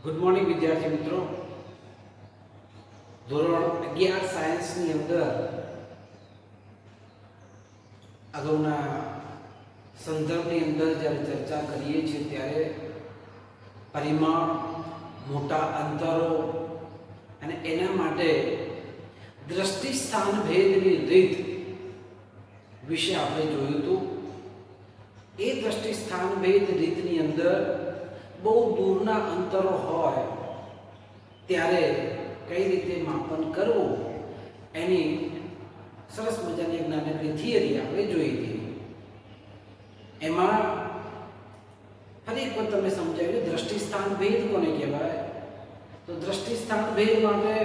Good morning વિદ્યાર્થી મિત્રો. ધોરણ 11 સાયન્સની અંદર અગાઉના સંદર્ભની અંદર જ્યારે ચર્ચા કરીએ છીએ ત્યારે પરિમાણ, મોટા અંતરો અને એના માટે દ્રષ્ટિ સ્થાન ભેદની રીત વિશે આપણે જોયું હતું. એ દ્રષ્ટિ સ્થાન ભેદ રીતની અંદર બહુ દૂરના અંતરો હોય ત્યારે કઈ રીતે માપન કરવું એની સરસ મજાની એક નાનકડી થિયરી આપણે જોઈ હતી. એમાં ફરી એક વખત તમે સમજાવ્યું દ્રષ્ટિ સ્થાન ભેદ કોને કહેવાય. તો દ્રષ્ટિ સ્થાન ભેદ માટે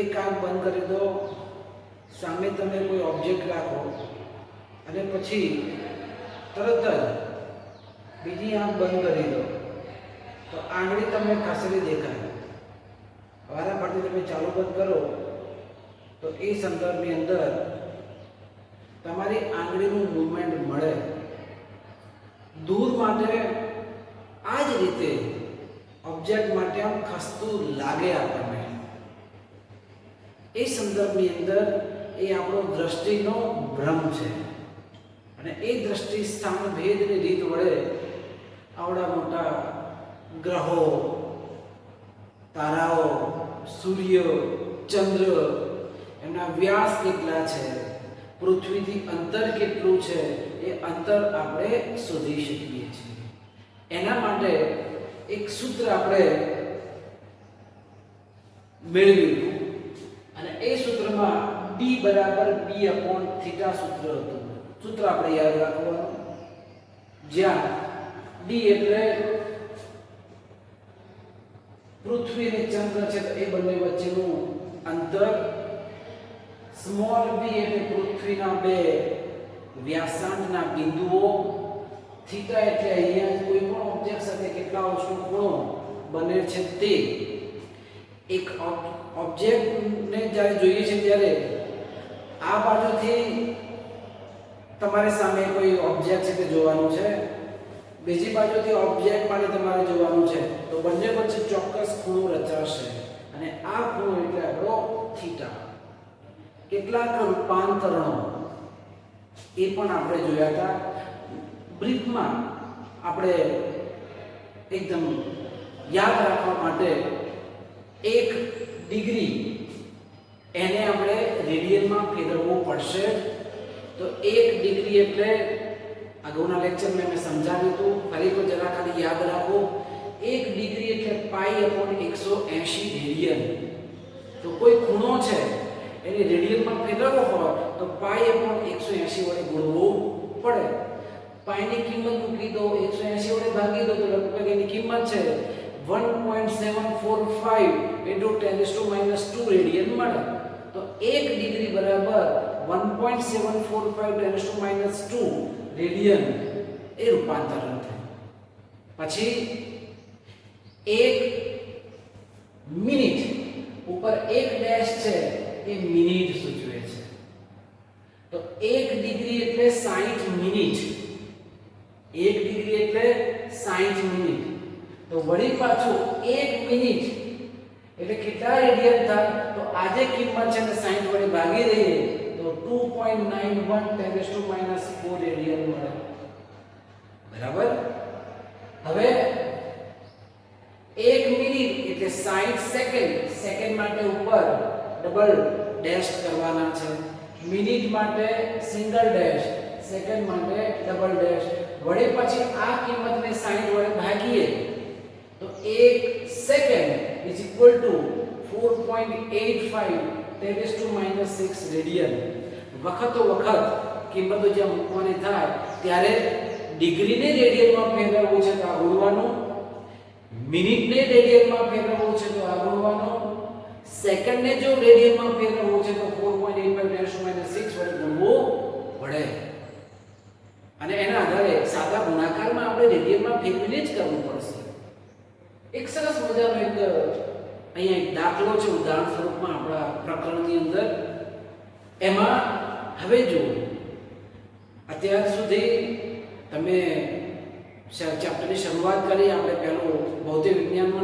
એક આંખ બંધ કરી દો, સામે તમે કોઈ ઓબ્જેક્ટ રાખો અને પછી તરત જ બીજી આંખ બંધ કરી દો તો આંગળી તમને ખસેડી દેખાય. વારાફરતી તમે ચાલુ બંધ કરો તો એ સંદર્ભની અંદર તમારી આંગળીનું મૂવમેન્ટ મળે. દૂર માટે આ જ રીતે ઓબ્જેક્ટ માટે આમ ખસતું લાગે આપણને. એ સંદર્ભની અંદર એ આપણો દ્રષ્ટિનો ભ્રમ છે અને એ દ્રષ્ટિ સ્થાન ભેદની રીત વડે આવડા મોટા ગ્રહો, તારાઓ, સૂર્ય, ચંદ્ર, એમના વ્યાસ કેટલા છે, પૃથ્વીથી અંતર કેટલું છે, એ અંતર આપણે શોધી શકીએ છીએ. એના માટે એક સૂત્ર આપણે મેળવ્યું અને એ સૂત્રમાં d બરાબર b/θ સૂત્ર હતું. સૂત્ર આપણે યાદ રાખવાનું, જ્યાં d એટલે પૃથ્વી અને ચંદ્ર છે તો એ બંને વચ્ચેનું અંતર, સ્મોલ b એટલે પૃથ્વીના બે વ્યાસાંગના બિંદુઓ, થીટા એટલે અહીંયા કોઈ પણ ઓબ્જેક્ટ સાથે કેટલા અંશનો ખૂણો બને છે તે. એક ઓબ્જેક્ટને જ્યારે જોઈએ છે ત્યારે આ બાજુથી તમારી સામે કોઈ ઓબ્જેક્ટ છે તે જોવાનું છે, બીજી બાજુથી ઓબ્જેક્ટ માટે તમારે જોવાનું છે, તો બંને વચ્ચે ચોક્કસ ખૂણો રચાશે અને આ ખૂણો એટલે આપણો થીટા. કેટલાક રૂપાંતરણો એ પણ આપણે જોયા હતા. બ્રીફમાં આપણે એકદમ યાદ રાખવા માટે 1 ડિગ્રી એને આપણે રેડિયનમાં ફેરવવું પડશે. તો 1 ડિગ્રી એટલે અગાઉના લેક્ચરમાં મેં સમજાવ્યું હતું, ફરી તો જરા ખાલી યાદ રાખો. 1 ડિગ્રી એટલે π/180 રેડિયન. તો કોઈ ખૂણો છે એને રેડિયનમાં ફેરવવો હોય તો π/180 વડે ગુણવું પડે. પાઈની કિંમત મૂકી દો, 180 વડે ભાગી દો તો લગભગ એની કિંમત છે 1.745 × 10⁻² રેડિયન મળે. તો 1 ડિગ્રી બરાબર 1.745 × 10⁻² રેડિયન એ રૂપાંતરણ થાય. પછી 1 મિનિટ ઉપર 1 ડેશ છે એ મિનિટ સૂચવે છે. તો 1 ડિગ્રી એટલે 60 મિનિટ. 1 ડિગ્રી એટલે 60 મિનિટ. તો વળી પાછું 1 મિનિટ એટલે કેટલા રેડિયન થાય? તો આ જે કિંમત છે ને 60 વડે ભાગી દઈએ તો 2.91 × 10⁻⁴ રેડિયન મળે. બરાબર. હવે 1 મિનિટ એટલે 60 સેકન્ડ. સેકન્ડ માટે ઉપર ડબલ ડેશ કરવાના છે, મિનિટ માટે સિંગલ ડેશ, સેકન્ડ માટે ડબલ ડેશ. વડે પછી આ કિંમતને 60 વડે ભાગીએ તો 1 સેકન્ડ = 4.85 × 10⁻⁶ રેડિયન. વખતો વખત કિંમતો જ્યાં મૂકવાની થાય ત્યારે ડિગ્રીને રેડિયનમાં ફેરવવું છે તો આ ગુણવાનું, મિનિટને રેડિયનમાં ફેરવવું છે તો આ ગુણવાનું, સેકન્ડને જો રેડિયનમાં ફેરવવું છે તો 4.85 × 10⁻⁶ વડે ગુણવું પડે. અને એના આધારે સાદા ગુણાકારમાં આપણે રેડિયનમાં ફેરવીને જ કરવું પડશે. એક સરસ મજાનો એક અહીંયા એક દાખલો છે ઉદાહરણ સ્વરૂપમાં આપણા પ્રકરણની અંદર. એમાં હવે જો અત્યાર સુધી તમે ચેપ્ટરની શરૂઆત કરી, આપણે પહેલું ભૌતિક વિજ્ઞાનમાં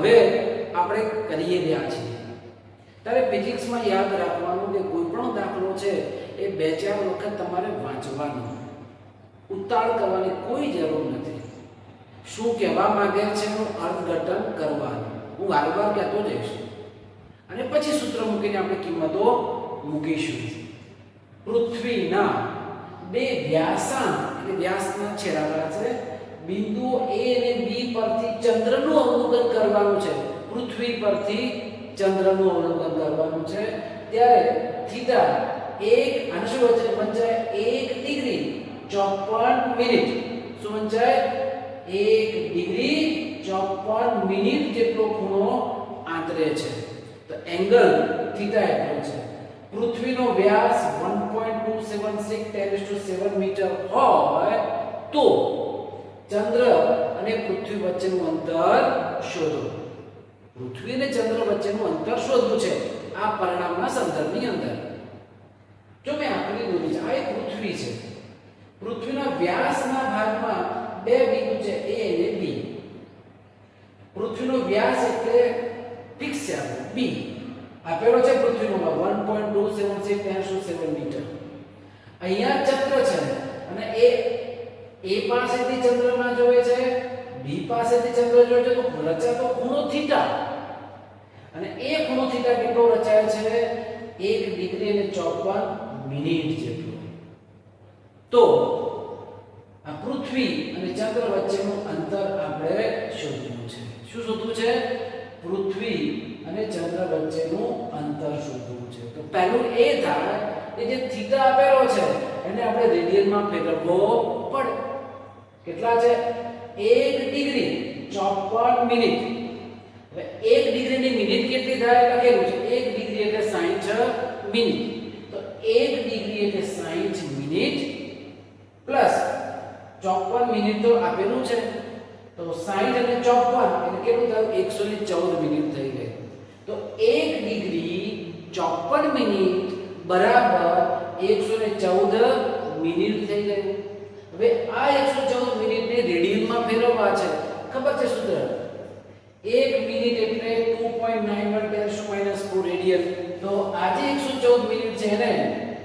હવે આપણે કરી રહ્યા છીએ ત્યારે ફિઝિક્સમાં યાદ રાખવાનું કે કોઈ પણ દાખલો છે એ 2-4 વખત તમારે વાંચવાનો, ઉતાળ કરવાની કોઈ જરૂર નથી. શું કહેવા માંગે છે એનું અર્થઘટન કરવાનું હું વારંવાર કહેતો જઈશ અને પછી સૂત્ર મૂકીને આપણે કિંમતો મૂકીશું. પૃથ્વીના બે વ્યાસાંગ એટલે વ્યાસના છેડાવાળા છે બિંદુઓ A અને B પરથી ચંદ્રનું અવલોકન કરવાનું છે. પૃથ્વી પરથી ચંદ્રનું અવલોકન કરવાનું છે ત્યારે થીટા 1 અને શું વચ્ચે વંચાય 1 ડિગ્રી 54 મિનિટ. શું વંચાય 1 ડિગ્રી 54 મિનિટ જેટલો ખૂણો આંતરે છે. તો એંગલ થીટા એટલો છે. પૃથ્વીનો વ્યાસ 1.276 10⁷ મીટર હોય તો ચંદ્ર અને પૃથ્વી વચ્ચેનું અંતર શોધો. પૃથ્વી અને ચંદ્ર વચ્ચેનું અંતર શોધવું છે આ પરિણામના સંદર્ભની અંદર. જો મેં આકૃતિ દોરી છે આ એક પૃથ્વી છે. પૃથ્વીના વ્યાસના ભાગમાં બે બિંદુ છે A અને B. પૃથ્વીનો વ્યાસ એટલે ફિક્સ છે B આપેલો છે પૃથ્વીનો 1.276 10⁷ મીટર. અહીંયા ચંદ્ર છે અને A પાસેથી ચંદ્રમાં જોવે છે B પાસેથી ચંદ્ર જોવે છે તો રચાતો ખૂણો થીટા અને એ ખૂણો થીટા કેટલો રચાય છે 1 ડિગ્રી અને 54 મિનિટ જેટલો. તો આ પૃથ્વી અને ચંદ્ર વચ્ચેનું અંતર આપણે શોધવું છે. શું શોધવું છે? પૃથ્વી અને ચંદ્ર વચ્ચેનું અંતર શોધવું છે. તો પહેલું એ થાય કે જે થીટા આપેલો છે એને આપણે રેડિયનમાં ફેરવવો પડે. કેટલા છે 1 ડિગ્રી 54 મિનિટ. હવે 1 ડિગ્રીની મિનિટ કેટલી થાય લખેલું છે 1 ડિગ્રી એટલે 60 મિનિટ. તો 1 ડિગ્રી એટલે 60 મિનિટ પ્લસ 54 મિનિટ તો આપેલું છે તો 60 અને 54 એટલે કેટલું થયું 114 મિનિટ થઈ ગઈ. તો 1 ડિગ્રી 54 મિનિટ બરાબર 114 મિનિટ થઈ ગઈ. હવે આ 114 મિનિટને રેડિયનમાં ફેરવવા છે. ખબર છે સૂત્ર 1 મિનિટ એટલે 2.91 10⁻⁴ રેડિયન. તો આજે 114 મિનિટ છે એને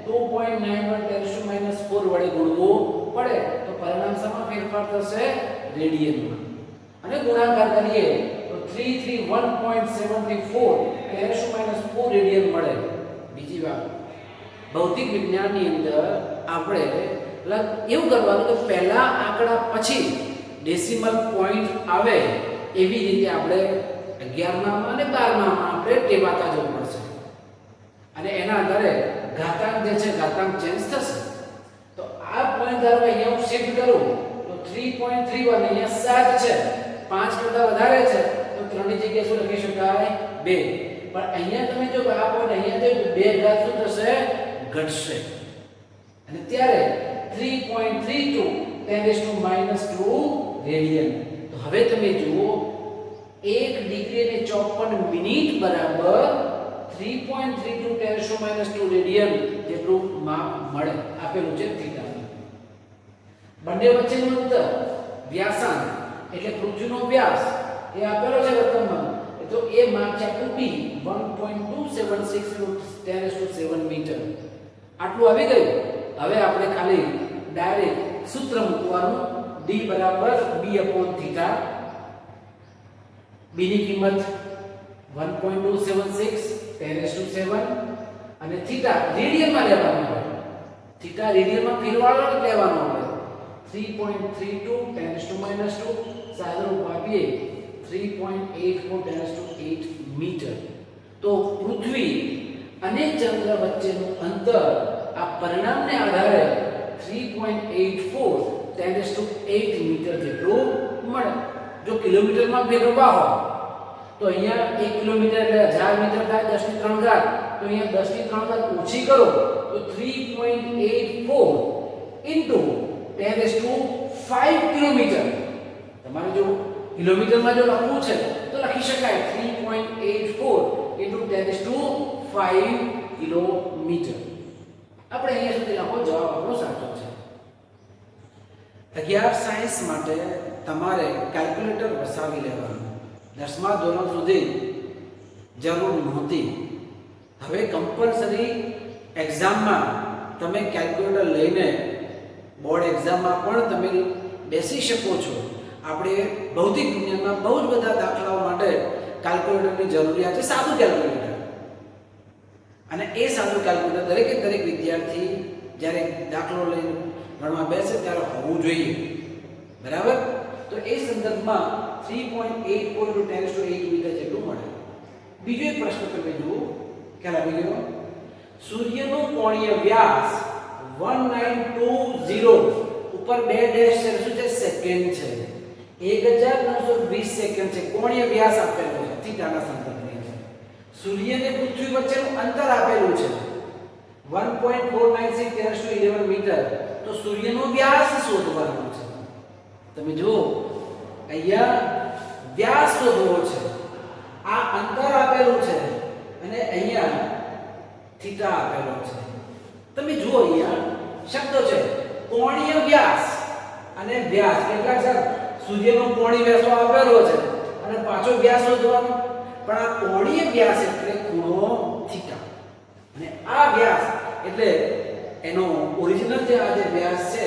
2.91 10⁻⁴ વડે ગુણવું પડે તો પરિણામ શેમાં ફેરફાર થશે રેડિયનમાં અને ગુણાકાર કરીએ તો 331.74 10⁻⁴ રેડિયન મળે. બીજી વાત ભૌતિક વિજ્ઞાનની અંદર આપણે એવું કરવાનું કે પહેલા આંકડા પછી ડેસિમલ પોઈન્ટ આવે એવી રીતે આપણે 11મામાં અને 12મામાં આપણે ટેવાતા જવું પડશે અને એના આધારે ઘાતાંક જે છે ઘાતાંક ચેન્જ થશે. તો આ પોઈન્ટ ધારો અહીંયા હું શિફ્ટ કરું તો 3.31 અહીંયા 7 છે 5 કરતા વધારે છે તો 3 ની જગ્યાએ શું લખી શકાય 2. પણ અહીંયા તમે જો આ પોઈન્ટ અહીંયા જો 2 ઘાત શું થશે ઘટશે અને ત્યારે 3.32 10⁻⁻² રેડિયન. તો હવે તમે જુઓ 1 ડિગ્રી અને 54 મિનિટ બરાબર 3.32 10⁻⁻² રેડિયન જેટલું માપ મળે આપેલું છે થીટા. બંને વચ્ચેનું અંતર વ્યાસાંગ એટલે પૃથ્વીનો વ્યાસ એ આપેલો છે રકમમાં તો એ માપ છે આપણું B 1.276 10⁻⁷ મીટર. આટલું આવી ગયું. હવે આપણે ખાલી ડાયરેક્ટ સૂત્ર મૂકવાનું D બરાબર B/θ. B ની કિંમત 1.276 10⁻⁷ અને થીટા રેડિયનમાં લેવાનો હોય. થીટા રેડિયનમાં ફેરવાળો લેવાનો હોય 3.32 10⁻⁻² સાદુરૂપ આપીએ 3.84 10⁸ મીટર. તો પૃથ્વી અને ચંદ્ર વચ્ચેનું અંતર આ પરિણામને આધારે 3.84 10⁸ મીટર જેટલું મળે. જો કિલોમીટરમાં ફેરવવા હોય તો અહીંયા 1 કિલોમીટર એટલે 1000 મીટર થાય 10⁻³ ઘાત. તો અહીંયા 10⁻³ ઘાત ઓછી કરો તો 3.84 10⁵ કિલોમીટર. તમારે જો કિલોમીટરમાં જો લખવું છે તો લખી શકાય 3.84 10⁵ કિલોમીટર. આપણે અહીંયા સુધી લખો જવાબ આપણો સાચો છે. 11 સાયન્સ માટે તમારે કેલ્ક્યુલેટર વસાવી લેવાનું. 10મા ધોરણ સુધી જરૂર નહોતી. હવે કમ્પલસરી એક્ઝામમાં તમે કેલ્ક્યુલેટર લઈને બોર્ડ એક્ઝામમાં પણ તમે બેસી શકો છો. આપણે ભૌતિક દુનિયામાં બહુ જ બધા દાખલાઓ માટે કેલ્ક્યુલેટરની જરૂરિયાત છે, સાદું કેલ્ક્યુલેટર. અને એ સાદું કેલ્ક્યુલેટર દરેક વિદ્યાર્થી જ્યારે દાખલો લઈને ભણવા બેસે ત્યારે હોવું જોઈએ. બરાબર? તો એ સંદર્ભમાં 3.84 × 10⁸ મીટર જેટલું મળે. બીજો એક પ્રશ્ન તમે જુઓ, ખ્યાલ આવી ગયો? સૂર્યનો કોણીય વ્યાસ 1920 ઉપર 2 ડેશ છે, શું છે? સેકન્ડ છે. 1920 સેકન્ડ છે. કોણીય વ્યાસ આપેલો છે થીટાના સંદર્ભની અંદર. સૂર્ય અને પૃથ્વી વચ્ચેનું અંતર આપેલું છે 1.496 × 10⁻11 મીટર. તો સૂર્યનો વ્યાસ શોધવાનો છે. તમે જુઓ અહીંયા વ્યાસ શોધવો છે. આ અંતર આપેલું છે અને અહીંયા થીટા આપેલો છે. તમે જુઓ અહીંયા શબ્દો છે કોણીય વ્યાસ અને વ્યાસ. કેટલા છે? સૂર્યનો કોણીય વ્યાસ આપેલો છે અને પાછો વ્યાસ શોધવાનો. પણ આ કોણીય વ્યાસ એટલે ખૂણો થીટા અને આ વ્યાસ એટલે એનો ઓરિજિનલ જે આ જે વ્યાસ છે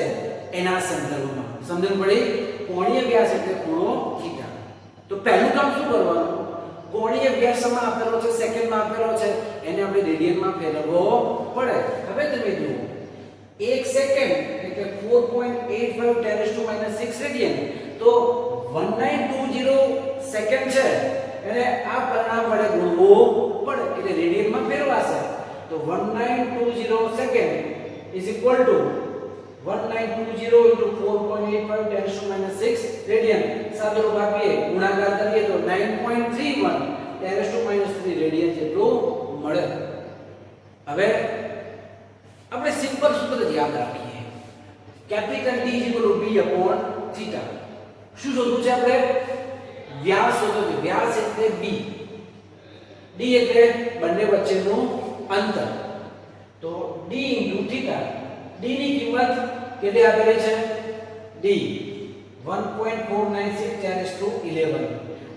એના સંદર્ભમાં. સમજણ પડી? કોણીય વ્યાસ એટલે ખૂણો થીટા. તો પહેલું કામ શું કરવાનું? કોણીય વ્યાસમાં આપેલો છે, સેકન્ડમાં આપેલો છે, એને આપણે રેડિયનમાં ફેરવવો પડે. હવે તમે જુઓ 1 સેકન્ડ એટલે 4.85 10⁻6 રેડિયન. તો 1920 સેકન્ડ છે એને આ પરિણામ વડે ગુણવું પડે એટલે રેડિયનમાં ફેરવાશે. તો 1920 second is equal two 1920 × 4.85 10⁻6 radian. સાદો રૂપ આપીએ, ગુણાકાર કરીએ તો 9.31 10⁻³ રેડિયન જેટલું મળે. હવે આપણે સિમ્પલ સૂત્ર જ યાદ રાખીએ. Capital D = B/θ. શું શોધવું છે આપણે? વ્યાસ શોધવો છે. વ્યાસ એટલે B, D એટલે બંને વચ્ચેનું અંતર. તો D × θ. D ની કિંમત કેટલી આપેલી છે? D 1.496 10⁻11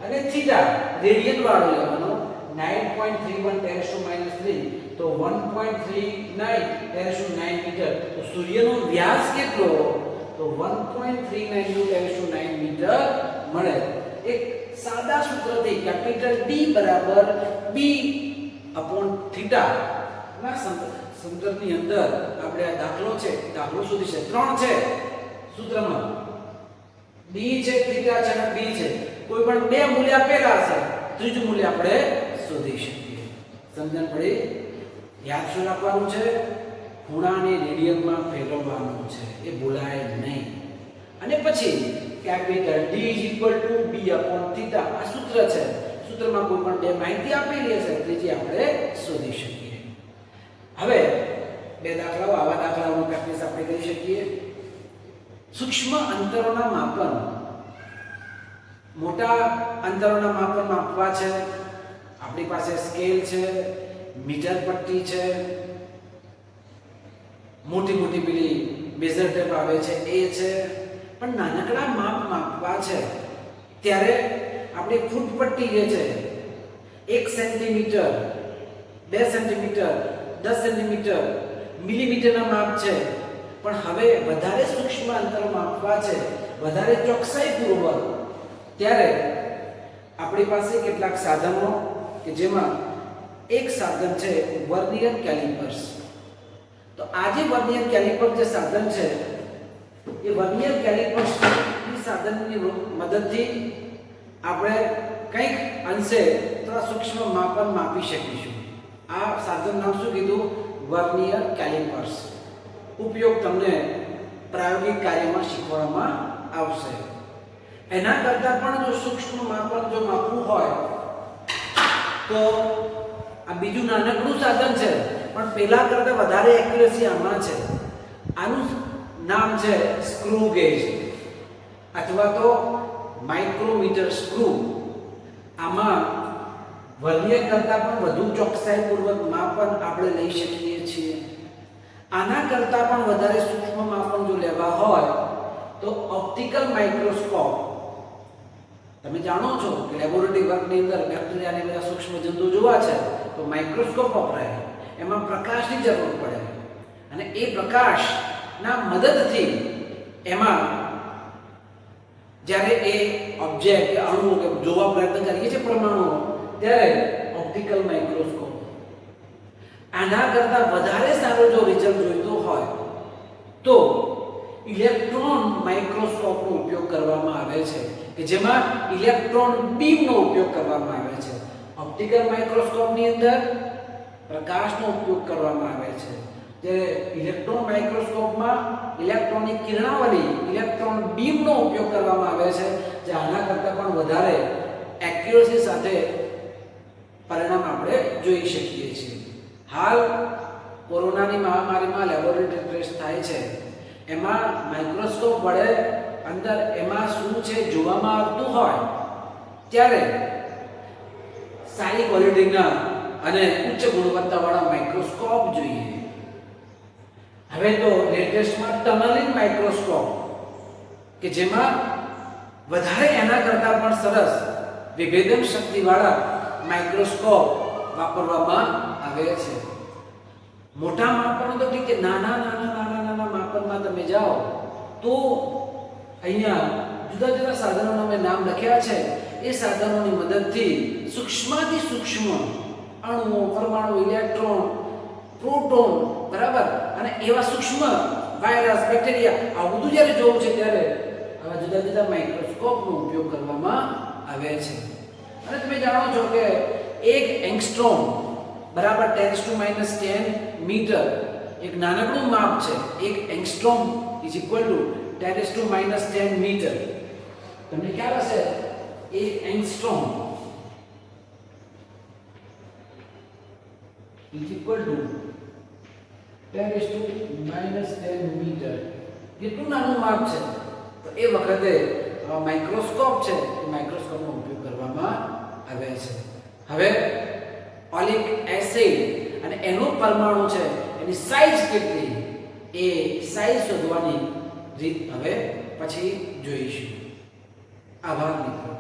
અને થીટા રેડિયન વાળો લેવાનો 9.31 10⁻³ તો 1.39 10⁹ મીટર. તો સૂર્યનો વ્યાસ કેટલો? તો 1.39 × 10⁹ મીટર મળે. એક સાદા સૂત્રથી કેપિટલ D બરાબર B/θ ના સંદર્ભની અંદર આપણે આ દાખલો શોધી છે. 3 છે સૂત્રમાં. D છે, થીટા છે અને B છે. કોઈ પણ બે મૂલ્ય આપેલા હશે, ત્રીજું મૂલ્ય આપણે શોધી શકીએ. સમજણ પડી? યાદ શું રાખવાનું છે? ખૂણાને રેડિયનમાં ફેરવવાનું છે, એ ભૂલાય નહીં. અને પછી કેપિટલ D = B/θ આ સૂત્ર છે. સૂત્રમાં કોઈ પણ બે માહિતી આપેલી હશે, ત્રીજી આપણે શોધી શકીએ. હવે બે દાખલાઓ, આવા દાખલાઓનો પ્રેક્ટિસ આપણે કરી શકીએ. સૂક્ષ્મ અંતરોના માપન, મોટા અંતરોના માપન માપવા છે. આપણી પાસે સ્કેલ છે, મીટર પટ્ટી છે, મોટી પેલી મેઝર ટેપ આવે છે એ છે. પણ નાનકડા માપ માપવા છે ત્યારે આપણે ફૂટ પટ્ટી જે છે 1 સેન્ટીમીટર, 2 સેન્ટીમીટર, 10 સેન્ટીમીટર, મિલીમીટરના માપ છે. પણ હવે વધારે સૂક્ષ્મ અંતર માપવા છે, વધારે ચોકસાઈપૂર્વક, ત્યારે આપણી પાસે કેટલાક સાધનો કે જેમાં એક સાધન છે વર્નિયર કેલિપર્સ. તો આ જે વર્નિયર કેલિપર જે સાધન છે એ વર્નિયર કેલિપર્સ ની સાધનની મદદથી આપણે કંઈક અંશે થોડા સૂક્ષ્મ માપન માપી શકીશું. આ સાધન નામ શું કીધું? Vernier calipers. ઉપયોગ તમને પ્રાયોગિક કાર્યમાં શીખવવામાં આવશે. એના કરતાં પણ જો સૂક્ષ્મ માપન જો માપવું હોય તો આ બીજું નાનકડું સાધન છે, પણ પેલા કરતાં વધારે એક્યુરેસી આમાં છે. આનું નામ છે સ્ક્રૂ ગેજ અથવા તો માઇક્રોમીટર સ્ક્રૂ. આમાં વર્નિયર કરતાં પણ વધુ ચોકસાઈપૂર્વક માપન આપણે લઈ શકીએ છીએ. આના કરતાં પણ વધારે સૂક્ષ્મ માપન જો લેવા હોય તો ઓપ્ટિકલ માઇક્રોસ્કોપ તમે જાણો છો કે લેબોરેટરી વર્કની અંદર બેક્ટેરિયા અને બધા સૂક્ષ્મ જંતુઓ જોવા છે તો માઇક્રોસ્કોપ વપરાય, એમાં પ્રકાશની જરૂર પડે અને એ પ્રકાશના મદદથી એમાં જ્યારે એ ઓબ્જેક્ટ કે અણુઓ કે જોવા પ્રયત્ન કરીએ છીએ પરમાણુઓ, ત્યારે ઓપ્ટિકલ માઇક્રોસ્કોપ આના કરતાં વધારે સારો જો રિઝલ્ટ જોઈતો હોય તો ઇલેક્ટ્રોન માઇક્રોસ્કોપનો ઉપયોગ કરવામાં આવે છે કે જેમાં ઇલેક્ટ્રોન બીમનો ઉપયોગ કરવામાં આવે છે. ઓપ્ટિકલ માઇક્રોસ્કોપની અંદર પ્રકાશનો ઉપયોગ કરવામાં આવે છે, જ્યારે ઇલેક્ટ્રોન માઇક્રોસ્કોપમાં ઇલેક્ટ્રોનિક કિરણાવલી ઇલેક્ટ્રોન બીમનો ઉપયોગ કરવામાં આવે છે, જે આના કરતાં પણ વધારે એક્યુરસી સાથે પરિણામ આપણે જોઈ શકીએ છીએ. હાલ કોરોનાની મહામારીમાં લેબોરેટરી ટેસ્ટ થાય છે, એમાં માઇક્રોસ્કોપ વડે અંદર એમાં શું છે જોવામાં આવતું હોય ત્યારે સારી ક્વોલિટીના અને ઉચ્ચ ગુણવત્તાવાળા માઇક્રોસ્કોપ જોઈએ. હવે તો લેટેસ્ટમાં ટનલિંગ માઇક્રોસ્કોપ કે જેમાં વધારે એના કરતાં પણ સરસ વિભેદન શક્તિવાળા માઇક્રોસ્કોપ વાપરવામાં આવે છે. મોટા માપનો તો ઠીક છે, નાના માપનમાં તમે જાઓ તો અહીંયા જુદા જુદા સાધનોના મેં નામ લખ્યા છે. એ સાધનોની મદદથી સૂક્ષ્મથી સૂક્ષ્મ અણુઓ, પરમાણુ, ઇલેક્ટ્રોન, પ્રોટોન, બરાબર, અને એવા સૂક્ષ્મ વાયરસ, બેક્ટેરિયા આ બધું જ્યારે જોવું છે ત્યારે આવા જુદા જુદા માઇક્રોસ્કોપનો ઉપયોગ કરવામાં આવે છે. અને તમે જાણો છો કે એક એંગસ્ટ્રોમ બરાબર 10⁻⁻10 મીટર એક નાનકડું માપ છે. એક angstrom is equal to 10⁻⁻10 metre. તમને ખ્યાલ હશે એક angstrom is equal to 10⁻⁻10 metre. કેટલું નાનું માપ છે. તો એ વખતે માઇક્રોસ્કોપ છે એ માઇક્રોસ્કોપનો ઉપયોગ કરવામાં આવે છે. હવે ઓલિક એસિડ અને એનો પરમાણુ છે એની સાઈઝ કેટલી એ સાઈઝ શોધવાની રીત હવે પછી જોઈશું. આભાર મિત્રો.